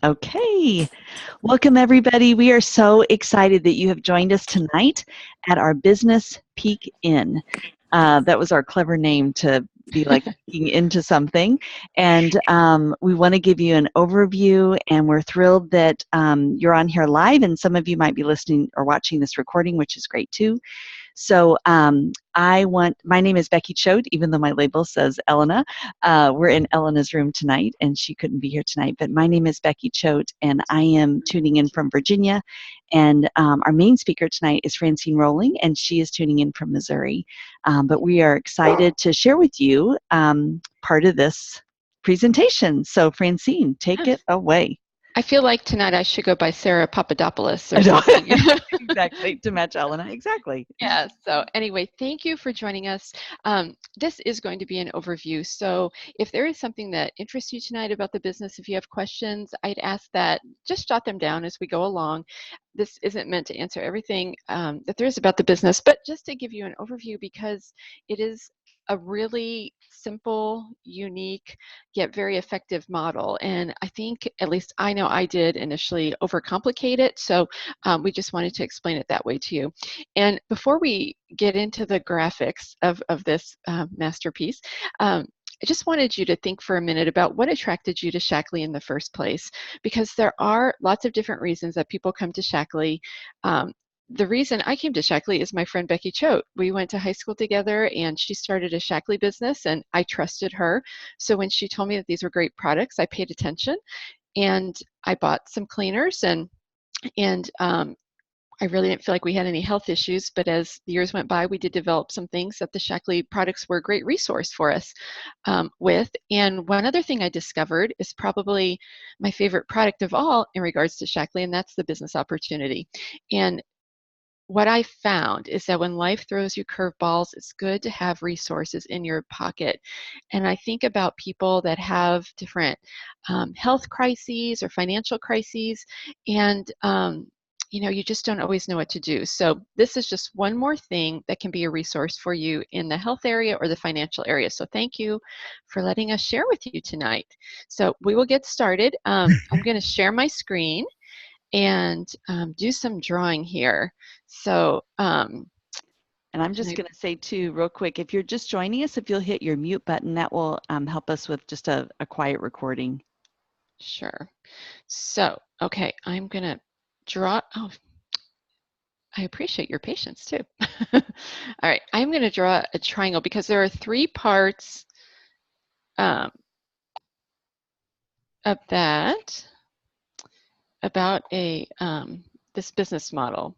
Okay, welcome everybody. We are so excited that you have joined us tonight at our Business Peek In. That was our clever name to be like peeking into something. And we want to give you an overview, and we're thrilled that you're on here live, and some of you might be listening or watching this recording, which is great too. So my name is Becky Choate, even though my label says Elena. We're in Elena's room tonight, and she couldn't be here tonight. But my name is Becky Choate, and I am tuning in from Virginia. And our main speaker tonight is Francine Rowling, and she is tuning in from Missouri. But we are excited to share with you part of this presentation. So Francine, take it away. I feel like tonight I should go by Sarah Papadopoulos I or know. something. Exactly, to match Elena. Exactly. Yeah, so anyway, thank you for joining us. This is going to be an overview. So if there is something that interests you tonight about the business, if you have questions, I'd ask that just jot them down as we go along. This isn't meant to answer everything that there is about the business, but just to give you an overview because it is a really simple, unique, yet very effective model. And I think, at least I know I did initially overcomplicate it. So we just wanted to explain it that way to you. And before we get into the graphics of this masterpiece, I just wanted you to think for a minute about what attracted you to Shaklee in the first place, because there are lots of different reasons that people come to Shaklee. The reason I came to Shaklee is my friend Becky Choate. We went to high school together, and she started a Shaklee business, and I trusted her. So when she told me that these were great products, I paid attention, and I bought some cleaners, and I really didn't feel like we had any health issues, but as the years went by, we did develop some things that the Shaklee products were a great resource for us with. And one other thing I discovered is probably my favorite product of all in regards to Shaklee, and that's the business opportunity. And what I found is that when life throws you curveballs, it's good to have resources in your pocket. And I think about people that have different health crises or financial crises, and you just don't always know what to do. So this is just one more thing that can be a resource for you in the health area or the financial area. So thank you for letting us share with you tonight. So we will get started. I'm going to share my screen and do some drawing here. So, And I'm just going to say too, real quick, if you're just joining us, if you'll hit your mute button, that will help us with just a quiet recording. Sure. So, okay, I'm going to draw. Oh, I appreciate your patience too. All right, I'm going to draw a triangle because there are three parts of that about this business model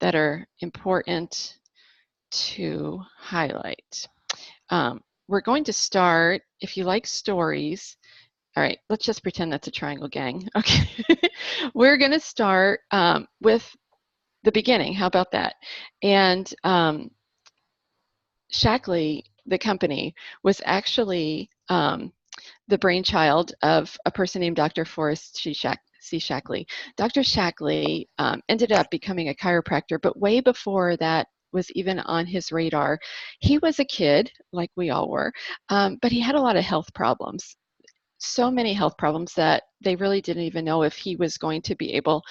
that are important to highlight. We're going to start, if you like stories, all right, let's just pretend that's a triangle, gang. Okay. We're going to start with the beginning. How about that? And Shaklee, the company, was actually the brainchild of a person named Dr. Forrest C. Shaklee. Dr. Shaklee ended up becoming a chiropractor, but way before that was even on his radar. He was a kid, like we all were, but he had a lot of health problems. So many health problems that they really didn't even know if he was going to be able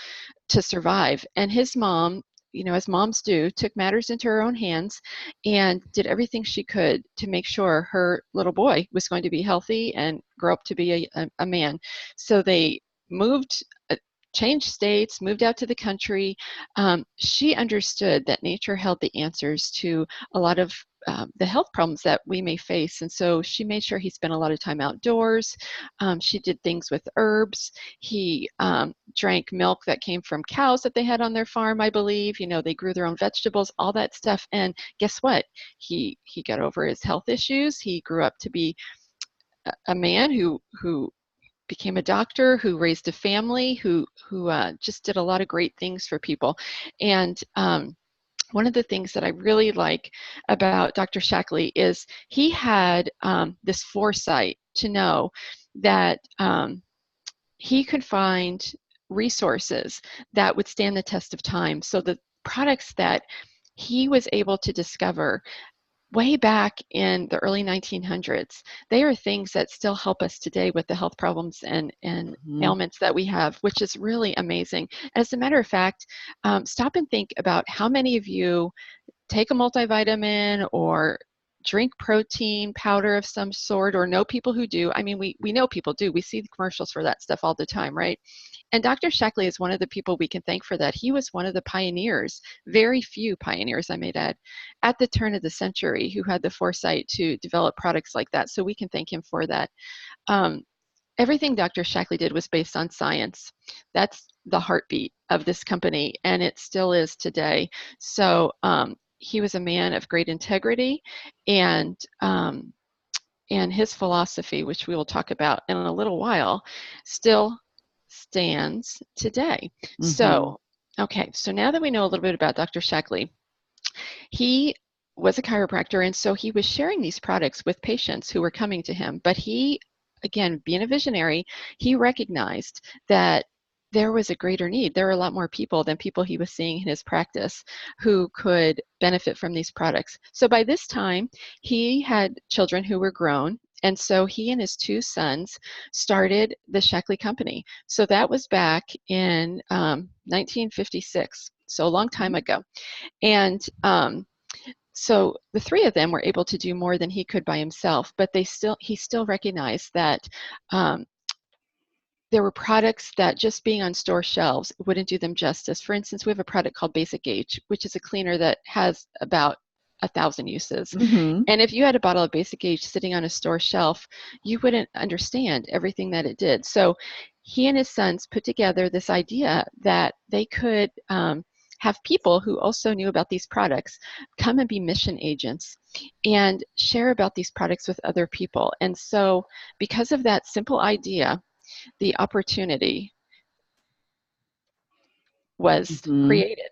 to survive. And his mom, as moms do, took matters into her own hands and did everything she could to make sure her little boy was going to be healthy and grow up to be a man. So they moved, changed states, moved out to the country. She understood that nature held the answers to a lot of the health problems that we may face. And so she made sure he spent a lot of time outdoors. She did things with herbs. He drank milk that came from cows that they had on their farm, I believe. They grew their own vegetables, all that stuff. And guess what? He got over his health issues. He grew up to be a man who became a doctor, who raised a family, who just did a lot of great things for people. And one of the things that I really like about Dr. Shaklee is he had this foresight to know that he could find resources that would stand the test of time. So the products that he was able to discover way back in the early 1900s. They are things that still help us today with the health problems and Mhm. ailments that we have, which is really amazing. As a matter of fact, stop and think about how many of you take a multivitamin or drink protein powder of some sort, or know people who do. I mean, we know people do. We see the commercials for that stuff all the time, right? And Dr. Shackley is one of the people we can thank for that. He was one of the pioneers, very few pioneers, I may add, at the turn of the century who had the foresight to develop products like that. So we can thank him for that. Um, Everything Dr. Shackley did was based on science. That's the heartbeat of this company, and it still is today. So he was a man of great integrity, and um, and his philosophy, which we will talk about in a little while, still stands today. Mhm. So, okay, so now that we know a little bit about Dr. Shackley, he was a chiropractor, and so he was sharing these products with patients who were coming to him. But he, again, being a visionary, he recognized that there was a greater need. There were a lot more people than people he was seeing in his practice who could benefit from these products. So by this time, he had children who were grown. And so he and his two sons started the Shackley Company. So that was back in 1956, so a long time ago. And so the three of them were able to do more than he could by himself, but he still recognized that um, there were products that just being on store shelves wouldn't do them justice. For instance, we have a product called Basic Age, which is a cleaner that has about 1,000 uses. Mhm. And if you had a bottle of Basic Age sitting on a store shelf, you wouldn't understand everything that it did. So he and his sons put together this idea that they could have people who also knew about these products come and be mission agents and share about these products with other people. And so because of that simple idea, the opportunity was Mhm. created.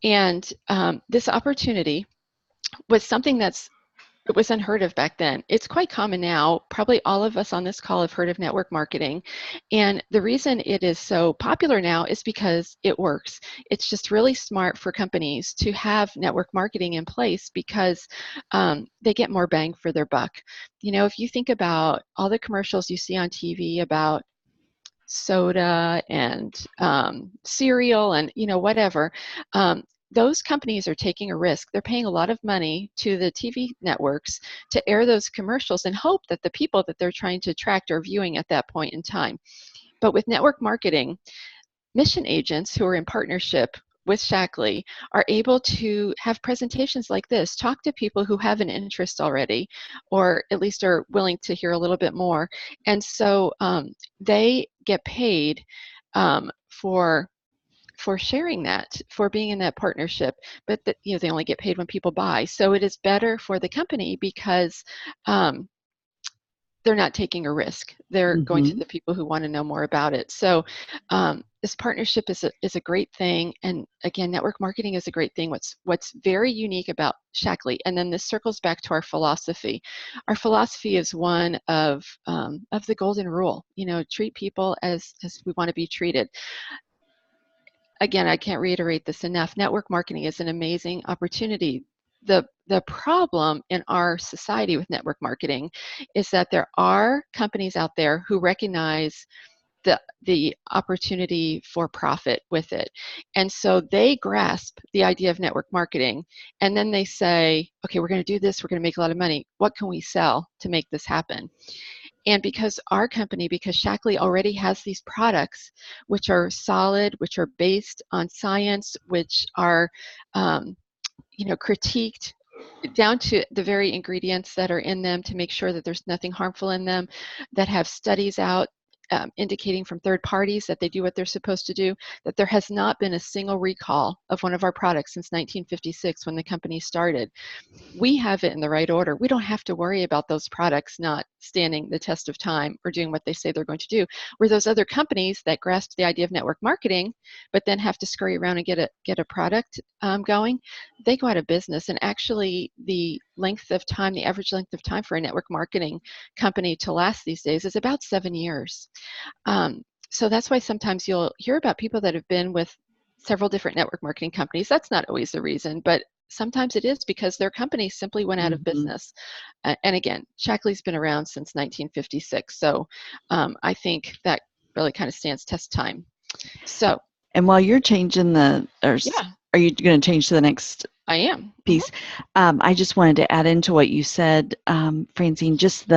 And this opportunity was something it was unheard of back then. It's quite common now. Probably all of us on this call have heard of network marketing. And the reason it is so popular now is because it works. It's just really smart for companies to have network marketing in place because they get more bang for their buck. You know, if you think about all the commercials you see on TV about soda and cereal and whatever, those companies are taking a risk. They're paying a lot of money to the TV networks to air those commercials and hope that the people that they're trying to attract are viewing at that point in time. But with network marketing, mission agents who are in partnership with Shackley are able to have presentations like this, talk to people who have an interest already, or at least are willing to hear a little bit more. And so they get paid for sharing that, for being in that partnership, but that, they only get paid when people buy. So it is better for the company because um, they're not taking a risk. They're going to Mhm. the people who want to know more about it. So this partnership is a great thing. And again, network marketing is a great thing. What's very unique about Shackley, and then this circles back to our philosophy. Our philosophy is one of the golden rule. Treat people as we want to be treated. Again, I can't reiterate this enough. Network marketing is an amazing opportunity. The problem in our society with network marketing is that there are companies out there who recognize the opportunity for profit with it. And so they grasp the idea of network marketing, and then they say, okay, we're going to do this, we're going to make a lot of money. What can we sell to make this happen? And because our company, because Shackley already has these products, which are solid, which are based on science, which are, critiqued down to the very ingredients that are in them to make sure that there's nothing harmful in them, that have studies out indicating from third parties that they do what they're supposed to do, that there has not been a single recall of one of our products since 1956 when the company started. We have it in the right order. We don't have to worry about those products not standing the test of time or doing what they say they're going to do. Where those other companies that grasp the idea of network marketing, but then have to scurry around and get a product going, they go out of business. And actually, the average length of time for a network marketing company to last these days is about 7 years. So that's why sometimes you'll hear about people that have been with several different network marketing companies. That's not always the reason, but sometimes it is because their company simply went out of Mhm. business. And again, Shaklee's been around since 1956, so I think that really kind of stands test time. So, And while you're changing yeah, are you going to change to the next I am. piece? I just wanted to add into what you said, Francine, just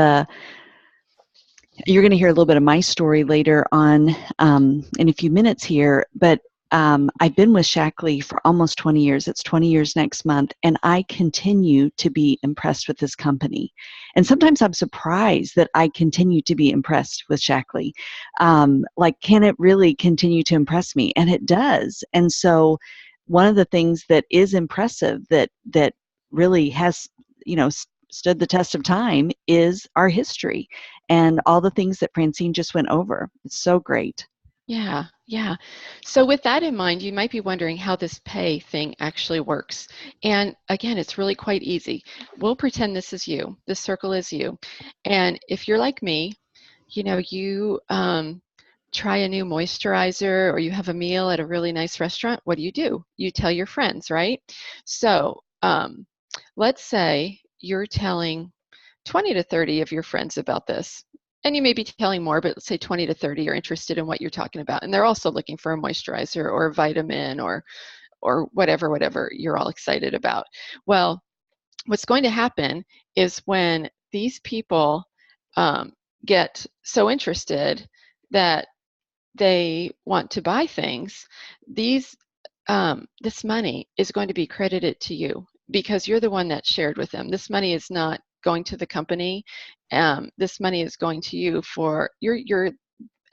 you're going to hear a little bit of my story later on in a few minutes here, but I've been with Shaklee for almost 20 years. It's 20 years next month, and I continue to be impressed with this company. And sometimes I'm surprised that I continue to be impressed with Shaklee. Like, can it really continue to impress me? And it does. And so, one of the things that is impressive that really has, stood the test of time is our history and all the things that Francine just went over. It's so great. Yeah, yeah. So with that in mind, you might be wondering how this pay thing actually works. And again, it's really quite easy. We'll pretend this is you. This circle is you. And if you're like me, you try a new moisturizer or you have a meal at a really nice restaurant, what do? You tell your friends, right? So let's say you're telling 20 to 30 of your friends about this. And you may be telling more, but let's say 20 to 30 are interested in what you're talking about. And they're also looking for a moisturizer or a vitamin or whatever you're all excited about. Well, what's going to happen is when these people get so interested that they want to buy things, this money is going to be credited to you because you're the one that shared with them. This money is not going to the company. This money is going to you for you're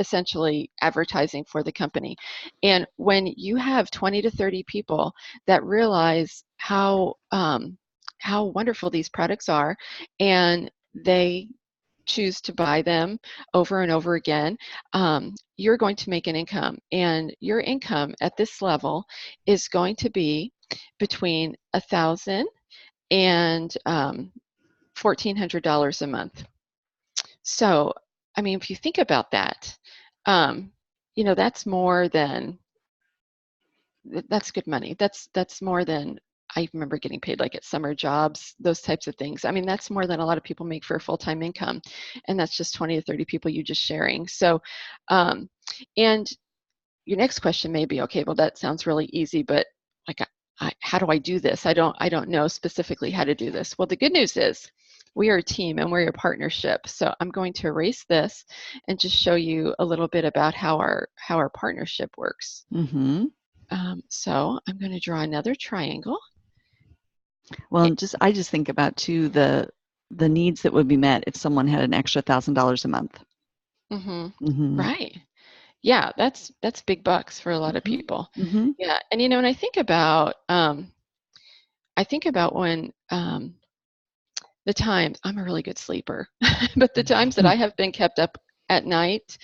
essentially advertising for the company. And when you have 20 to 30 people that realize how wonderful these products are, and they choose to buy them over and over again, you're going to make an income. And your income at this level is going to be between $1,000 and $1,400 a month. So, I mean, if you think about that, um, that's more than that's good money. That's more than I remember getting paid like at summer jobs, those types of things. I mean, that's more than a lot of people make for a full-time income, and that's just 20 to 30 people you just sharing. So, um, and your next question may be, okay, well, that sounds really easy, but like, how do I do this? I don't know specifically how to do this. Well, the good news is we are a team and we're a partnership. So I'm going to erase this and just show you a little bit about how our partnership works. Mm-hmm. So I'm going to draw another triangle. Well, and I just think about too the needs that would be met if someone had an extra $1,000 a month. Mm-hmm. Mm-hmm. Right. Yeah, that's big bucks for a lot of people. Mm-hmm. Yeah, and and I think about when the times I'm a really good sleeper, but the times that I have been kept up at night,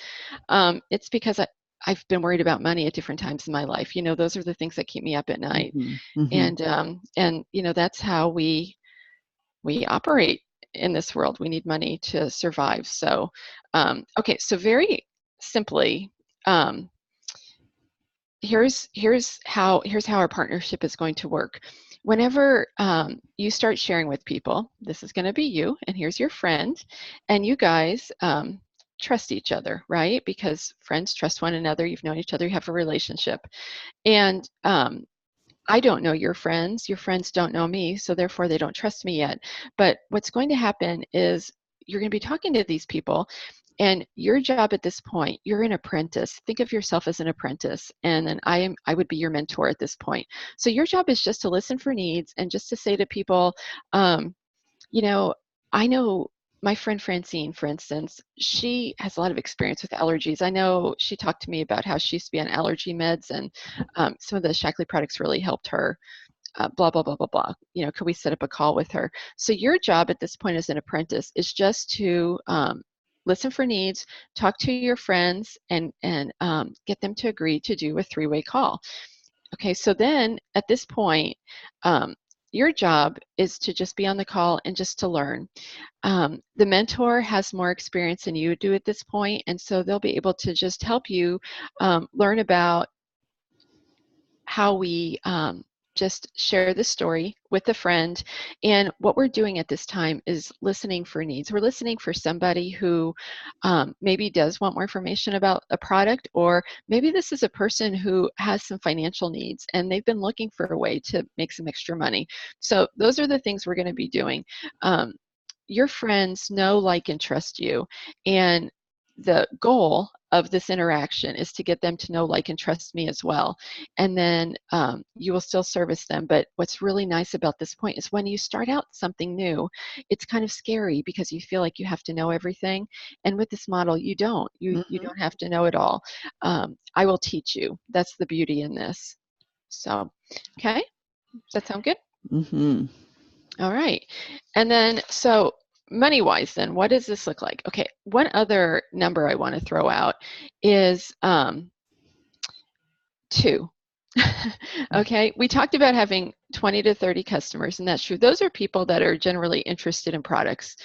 it's because I've been worried about money at different times in my life. Those are the things that keep me up at night, Mm-hmm. Mm-hmm. and that's how we operate in this world. We need money to survive. So, okay, so very simply. Um, here's how our partnership is going to work. Whenever you start sharing with people, this is going to be you, and here's your friend, and you guys trust each other, right? Because friends trust one another. You've known each other. You have a relationship, and I don't know your friends. Your friends don't know me, so therefore they don't trust me yet. But what's going to happen is you're going to be talking to these people, and your job at this point, you're an apprentice. Think of yourself as an apprentice, and then I would be your mentor at this point. So your job is just to listen for needs and just to say to people, um, you know, I know my friend Francine, for instance, she has a lot of experience with allergies. I know she talked to me about how she used to be on allergy meds, and some of the Shaklee products really helped her. Blah blah blah blah blah. Could we set up a call with her? So your job at this point as an apprentice is just to listen for needs, talk to your friends, and get them to agree to do a three-way call. Okay, so then at this point, um, your job is to just be on the call and just to learn. The mentor has more experience than you do at this point, and so they'll be able to just help you learn about how we just share the story with a friend. And what we're doing at this time is listening for needs. We're listening for somebody who maybe does want more information about a product, or maybe this is a person who has some financial needs and they've been looking for a way to make some extra money. So those are the things we're going to be doing. Your friends know, like, and trust you. And the goal of this interaction is to get them to know, like, and trust me as well. And then you will still service them. But what's really nice about this point is when you start out something new, it's kind of scary because you feel like you have to know everything. And with this model, you don't. You Mm-hmm. don't have to know it all. I will teach you. That's the beauty in this. So, okay, does that sound good? Mm-hmm. All right. And then, so money-wise then, what does this look like? Okay, one other number I want to throw out is 2. Okay, we talked about having 20 to 30 customers, and that's true. Those are people that are generally interested in products,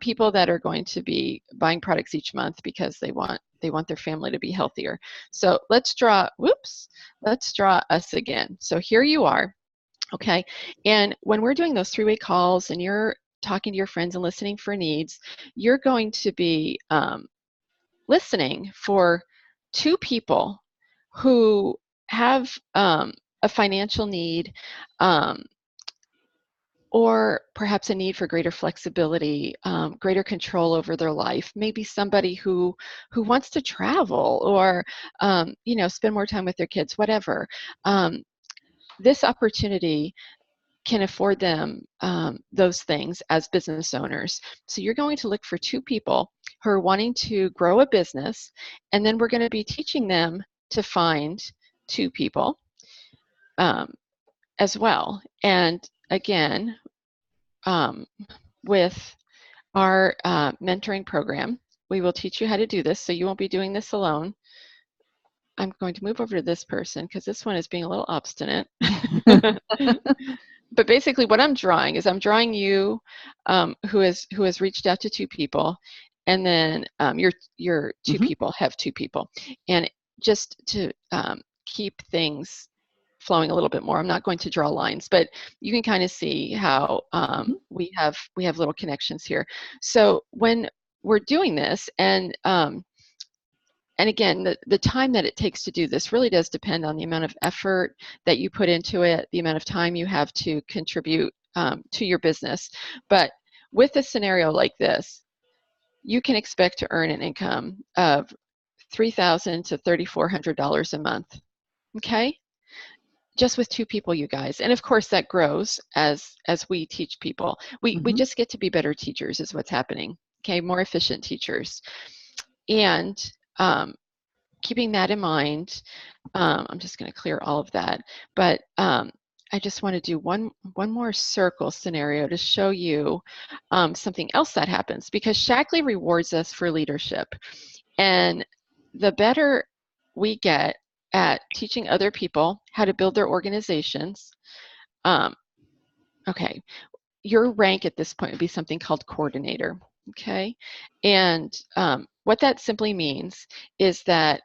people that are going to be buying products each month because they want their family to be healthier. So let's draw us again. So here you are. Okay. And when we're doing those 3-way calls and you're talking to your friends and listening for needs, you're going to be listening for 2 people who have a financial need, um, or perhaps a need for greater flexibility, greater control over their life. Maybe somebody who wants to travel, or spend more time with their kids, whatever. This opportunity can afford them those things as business owners. So you're going to look for 2 people who are wanting to grow a business, and then we're going to be teaching them to find 2 people as well. And again, with our mentoring program, we will teach you how to do this, so you won't be doing this alone. I'm going to move over to this person because this one is being a little obstinate. But basically what I'm drawing is I'm drawing you who has reached out to 2 people, and then your 2 Mm-hmm. people have 2 people. And just to keep things flowing a little bit more, I'm not going to draw lines, but you can kind of see how we have little connections here. So when we're doing this, and again, the time that it takes to do this really does depend on the amount of effort that you put into it, the amount of time you have to contribute to your business. But with a scenario like this, you can expect to earn an income of $3,000 to $3,400 a month. Okay? Just with 2 people, you guys. And of course that grows as we teach people. We Mm-hmm. just get to be better teachers is what's happening. Okay, more efficient teachers. And keeping that in mind, I'm just going to clear all of that. But I just want to do one more circle scenario to show you something else that happens, because Shaklee rewards us for leadership. And the better we get at teaching other people how to build their organizations, okay, your rank at this point would be something called coordinator. Okay, and what that simply means is that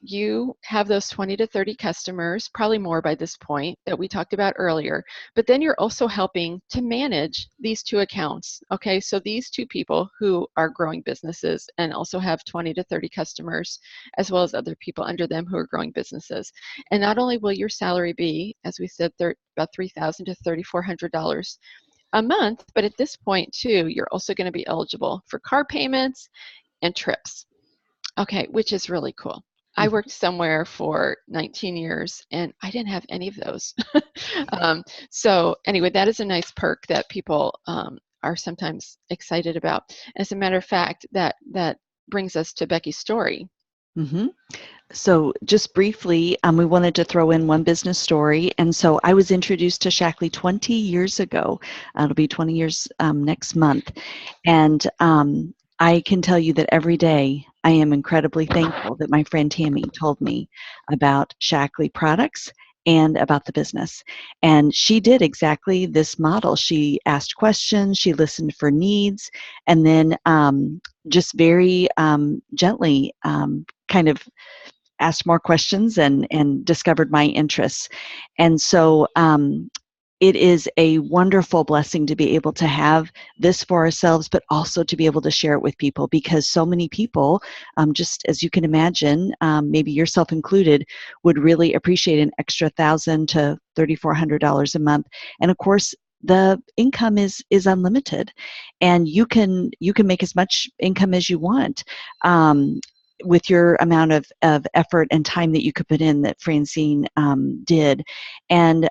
you have those 20 to 30 customers, probably more by this point, that we talked about earlier, but then you're also helping to manage these 2 accounts. Okay, so these 2 people who are growing businesses and also have 20 to 30 customers, as well as other people under them who are growing businesses. And not only will your salary be, as we said, about $3,000 to $3,400 a month, but at this point too, you're also going to be eligible for car payments and trips. Okay, which is really cool. I worked somewhere for 19 years and I didn't have any of those. So anyway, that is a nice perk that people are sometimes excited about. As a matter of fact, that brings us to Becky's story. Mm-hmm. So just briefly, we wanted to throw in one business story. And so I was introduced to Shaklee 20 years ago. It'll be 20 years next month. And I can tell you that every day I am incredibly thankful that my friend Tammy told me about Shaklee products and about the business. And she did exactly this model. She asked questions, she listened for needs, and then just very gently kind of asked more questions and discovered my interests. And so it is a wonderful blessing to be able to have this for ourselves, but also to be able to share it with people, because so many people, just as you can imagine, maybe yourself included, would really appreciate an extra $1,000 to $3,400 a month. And of course, the income is unlimited, and you can make as much income as you want. With your amount of effort and time that you could put in, that Francine did. And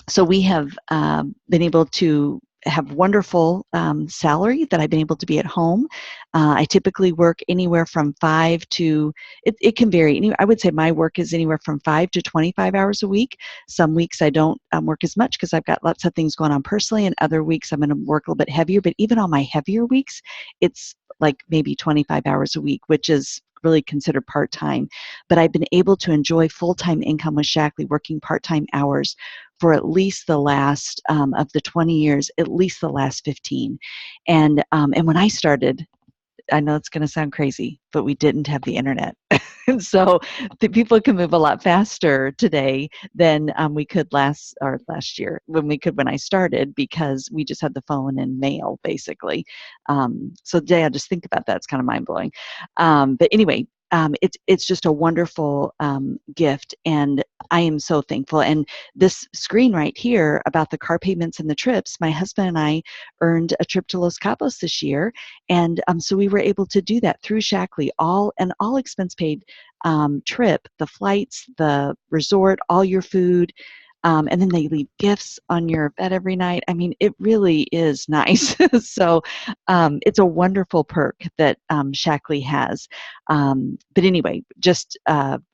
so we have been able to have wonderful salary that I've been able to be at home. I typically work anywhere from 5 to, it can vary. I would say my work is anywhere from 5 to 25 hours a week. Some weeks I don't work as much because I've got lots of things going on personally, and other weeks I'm going to work a little bit heavier. But even on my heavier weeks, it's like maybe 25 hours a week, which is really considered part-time. But I've been able to enjoy full-time income with Shaklee, working part-time hours for at least the last of the 20 years, at least the last 15. And when I started, I know it's going to sound crazy, but we didn't have the internet. And so the people can move a lot faster today than we could last year, when I started, because we just had the phone and mail, basically. So today I just think about that. It's kind of mind blowing. But anyway, it's just a wonderful gift, and I am so thankful. And this screen right here about the car payments and the trips, my husband and I earned a trip to Los Cabos this year, and so we were able to do that through Shaklee, all expense paid trip, the flights, the resort, all your food. And then they leave gifts on your bed every night. I mean, it really is nice. So it's a wonderful perk that Shaklee has. But anyway, just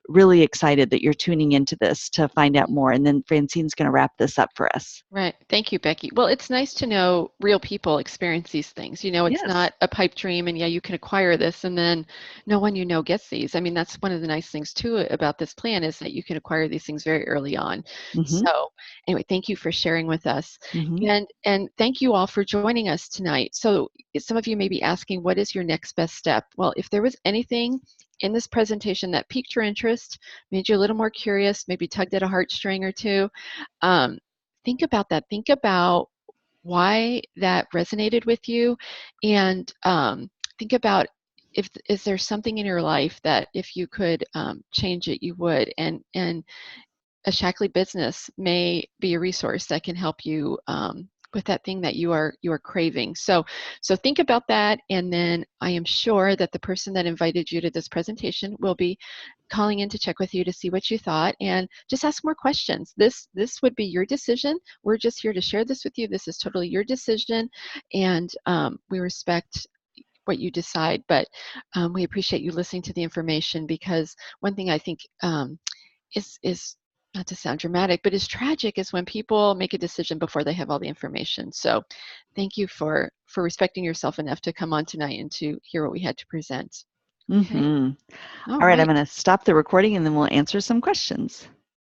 really excited that you're tuning into this to find out more. And then Francine's going to wrap this up for us. Right. Thank you, Becky. Well, it's nice to know real people experience these things. It's Yes. not a pipe dream and yeah, you can acquire this and then no one gets these. I mean, that's one of the nice things too about this plan, is that you can acquire these things very early on. Mm-hmm. So anyway, thank you for sharing with us. Mm-hmm. And thank you all for joining us tonight. So some of you may be asking, what is your next best step? Well, if there was anything in this presentation that piqued your interest, made you a little more curious, maybe tugged at a heartstring or two, think about that. Think about why that resonated with you, and think about, is there something in your life that if you could change it, you would. And a Shaklee business may be a resource that can help you with that thing that you are craving. So think about that, and then I am sure that the person that invited you to this presentation will be calling in to check with you to see what you thought, and just ask more questions. This would be your decision. We're just here to share this with you. This is totally your decision, and we respect what you decide, but we appreciate you listening to the information, because one thing I think is, not to sound dramatic, but is tragic, is when people make a decision before they have all the information. So thank you for respecting yourself enough to come on tonight and to hear what we had to present. Okay. Mm-hmm. All All right, I'm right. going to stop the recording and then we'll answer some questions.